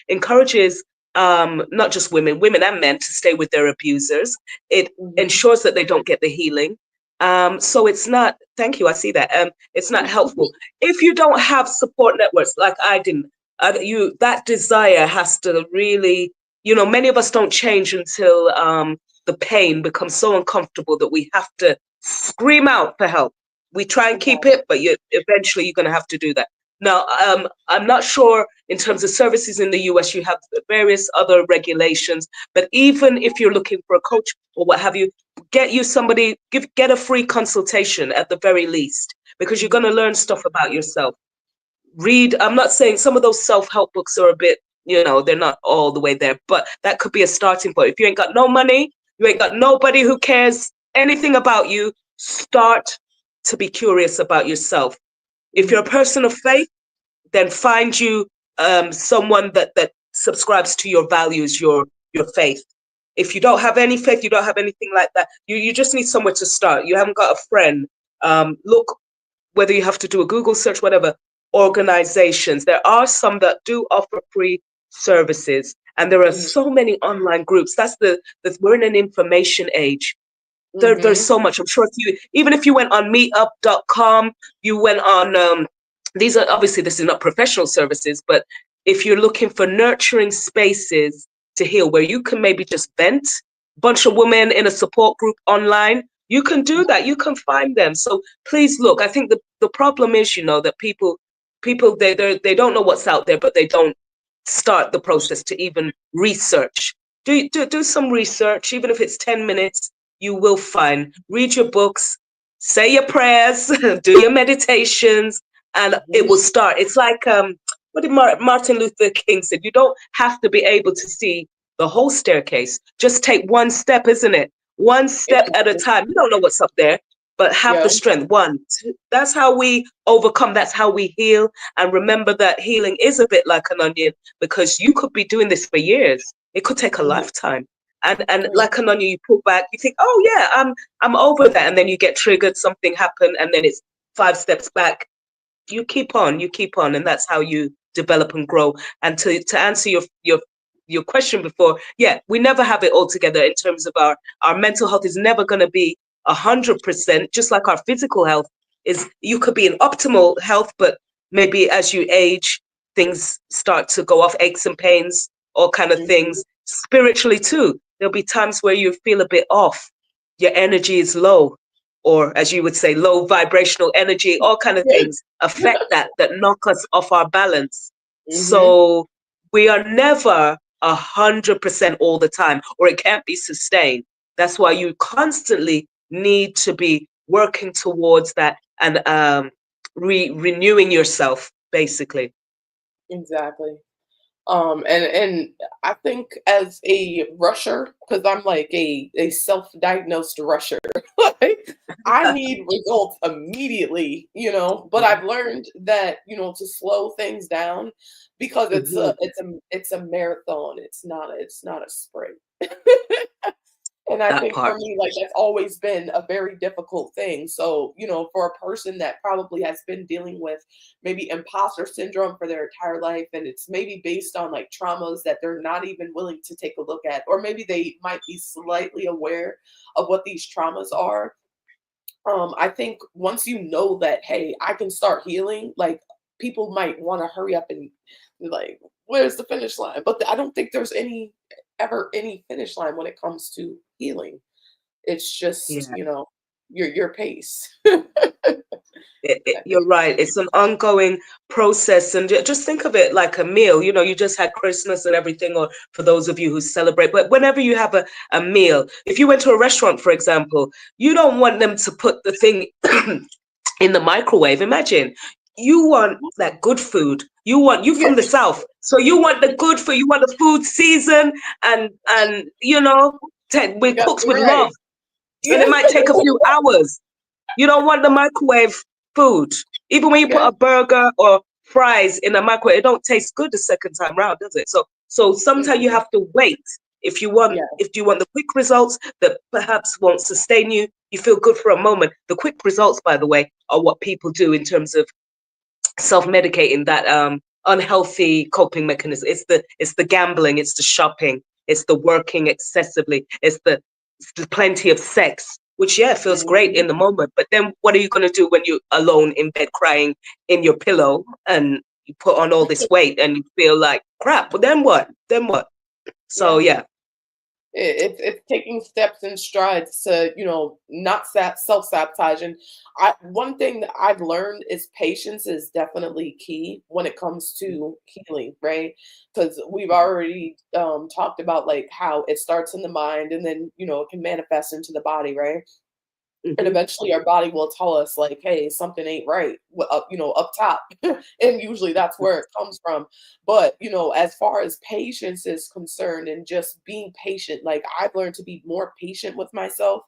encourages not just women and men to stay with their abusers. It ensures that they don't get the healing. So it's not, thank you, I see that. It's not helpful. If you don't have support networks like I didn't, that desire has to really, many of us don't change until the pain becomes so uncomfortable that we have to scream out for help. We try and keep it, but eventually you're going to have to do that. Now, I'm not sure in terms of services in the US, you have various other regulations, but even if you're looking for a coach or what have you, get a free consultation at the very least, because you're going to learn stuff about yourself. Read, I'm not saying some of those self-help books are a bit, they're not all the way there, but that could be a starting point. If you ain't got no money, you ain't got nobody who cares anything about you, start to be curious about yourself. If you're a person of faith, then find you someone that subscribes to your values, your faith. If you don't have any faith, you don't have anything like that, you just need somewhere to start. You haven't got a friend, look, whether you have to do a Google search, whatever, organizations. There are some that do offer free services, and there are so many online groups. We're in an information age. There's so much. I'm sure even if you went on meetup.com, you went on, these are obviously, this is not professional services, but if you're looking for nurturing spaces to heal, where you can maybe just vent, bunch of women in a support group online, you can do that. You can find them. So please look. I think the problem is, that people they don't know what's out there, but they don't start the process to even research. Do some research, even if it's 10 minutes. You will find. Read your books, say your prayers, do your meditations, and it will Mhm. start. It's like what did Martin Luther King said? You don't have to be able to see the whole staircase. Just take one step, isn't it? One step at a Exactly. time. You don't know what's up there, but have Yeah. the strength. One, two. That's how we overcome. That's how we heal. And remember that healing is a bit like an onion, because you could be doing this for years. It could take a Mhm. lifetime. And Mhm. like an onion, you pull back, you think, oh yeah, I'm over that. And then you get triggered, something happened, and then it's 5 steps back. You keep on, and that's how you develop and grow. And to answer your question before, yeah, we never have it all together in terms of our mental health is never going to be 100%, just like our physical health is. You could be in optimal health, but maybe as you age, things start to go off, aches and pains, all kind of Mhm. things. Spiritually too, there'll be times where you feel a bit off, your energy is low, or as you would say, low vibrational energy, all kind of things affect that knock us off our balance. Mhm. So we are never 100% all the time, or it can't be sustained. That's why you constantly need to be working towards that, and renewing yourself, basically. Exactly. And I think as a rusher, because I'm like a self-diagnosed rusher, like I need results immediately, but I've learned that, to slow things down because it's Mhm. a marathon. It's not a sprint. And I That think for part. me, like that's always been a very difficult thing. So, for a person that probably has been dealing with maybe imposter syndrome for their entire life, and it's maybe based on like traumas that they're not even willing to take a look at, or maybe they might be slightly aware of what these traumas are. I think once you know that, hey, I can start healing, like people might want to hurry up and be like, where's the finish line? But I don't think there's any finish line when it comes to healing. It's just, Yeah. your pace. You're right. It's an ongoing process, and just think of it like a meal. You just had Christmas and everything, or for those of you who celebrate. But whenever you have a meal, if you went to a restaurant, for example, you don't want them to put the thing in the microwave. Imagine you want that good food. You Yeah, from the south, so you want the good food. You want the food seasoned and you with got cooked me with right. love, and it Yeah. might take a few hours. You don't want the microwave food. Even when you put Yeah. a burger or fries in a microwave, it don't taste good the second time round, does it? So sometimes you Mm-mm. have to wait. Yeah. If you want the quick results that perhaps won't sustain you, you feel good for a moment. The quick results, by the way, are what people do in terms of self-medicating, that unhealthy coping mechanism. It's the gambling, it's the shopping, it's the working excessively, it's the plenty of sex, which, yeah, feels great Mhm. in the moment, but then what are you going to do when you're alone in bed crying in your pillow, and you put on all this weight and you feel like crap? But then what? So Yeah. yeah. It's taking steps and strides to, not self-sabotage. And one thing that I've learned is patience is definitely key when it comes to healing, right? Because we've already talked about like how it starts in the mind and then, it can manifest into the body, right? And Hmm. eventually our body will tell us like, hey, something ain't right, up, up top. And usually that's where it comes from. But as far as patience is concerned and just being patient, like I've learned to be more patient with myself,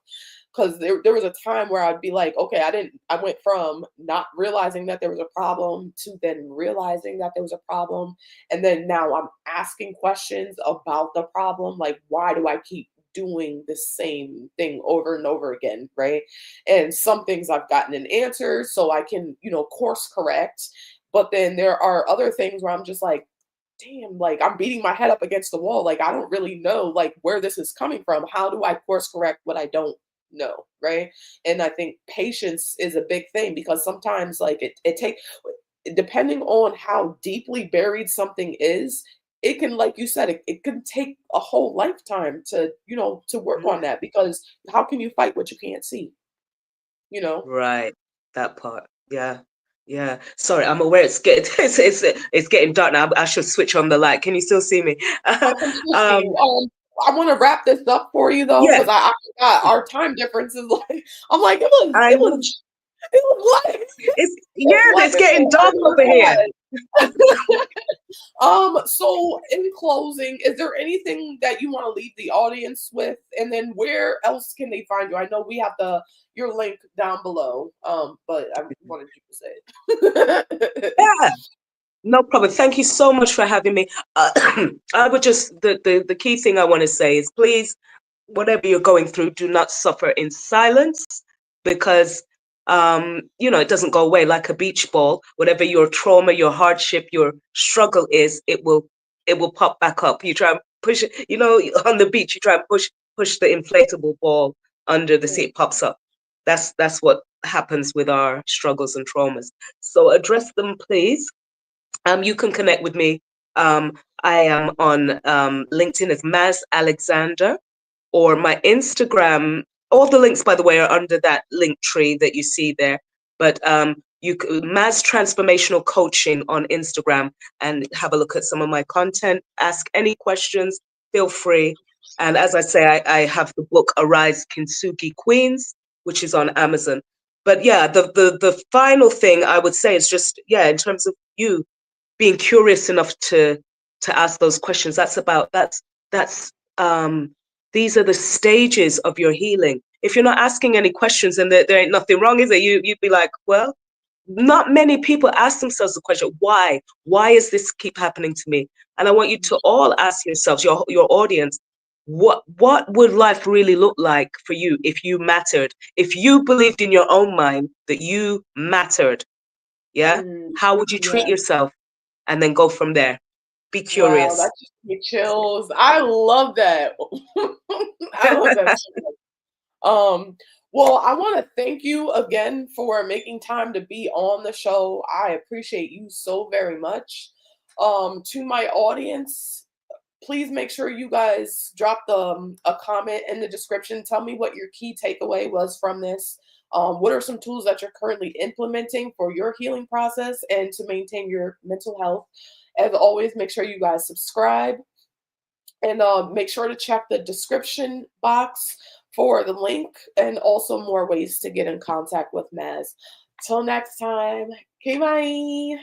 because there was a time where I'd be like, okay, I went from not realizing that there was a problem to then realizing that there was a problem, and then now I'm asking questions about the problem, like why do I keep doing the same thing over and over again, right? And some things I've gotten an answer so I can, course correct. But then there are other things where I'm just like, damn, like I'm beating my head up against the wall. Like I don't really know like where this is coming from. How do I course correct what I don't know? Right. And I think patience is a big thing because sometimes like it take depending on how deeply buried something is, it can, like you said, it can take a whole lifetime to, to work on that because how can you fight what you can't see, you know? Right, that part. Yeah, yeah. Sorry, I'm aware it's getting it's getting dark now. I should switch on the light. Can you still see me? I can still see um, you. I want to wrap this up for you though, Yeah, because I forgot our time difference is like, I'm like, I know. it was like, It's it's yes, it's 11 getting dark over here. So in closing, is there anything that you want to leave the audience with? And then where else can they find you? I know we have your link down below. But I wanted you to say it. Yeah, no problem. Thank you so much for having me. I would just the key thing I want to say is please, whatever you're going through, do not suffer in silence because it doesn't go away like a beach ball. Whatever your trauma, your hardship, your struggle is, it will pop back up. You try and push it, on the beach, you try and push the inflatable ball under the sea, it pops up. That's what happens with our struggles and traumas. So address them, please. You can connect with me. I am on LinkedIn as Maz Alexander, or my Instagram. All the links, by the way, are under that link tree that you see there. But Maz Transformational Coaching on Instagram, and have a look at some of my content. Ask any questions. Feel free. And as I say, I have the book Arise Kintsugi Queens, which is on Amazon. But yeah, the final thing I would say is just, yeah, in terms of you being curious enough to ask those questions, that's these are the stages of your healing. If you're not asking any questions, and there ain't nothing wrong, is it? You'd be like, well, not many people ask themselves the question, why is this keep happening to me? And I want you to all ask yourselves, your audience, what would life really look like for you if you mattered, if you believed in your own mind that you mattered? Yeah, how would you treat Yeah. yourself? And then go from there. Be Wow, curious. that just gave me chills. I love that. I love that. Um, well, I want to thank you again for making time to be on the show. I appreciate you so very much. To my audience, please make sure you guys drop a comment in the description. Tell me what your key takeaway was from this. What are some tools that you're currently implementing for your healing process and to maintain your mental health? As always, make sure you guys subscribe and make sure to check the description box for the link and also more ways to get in contact with Maz. Till next time, okay, bye.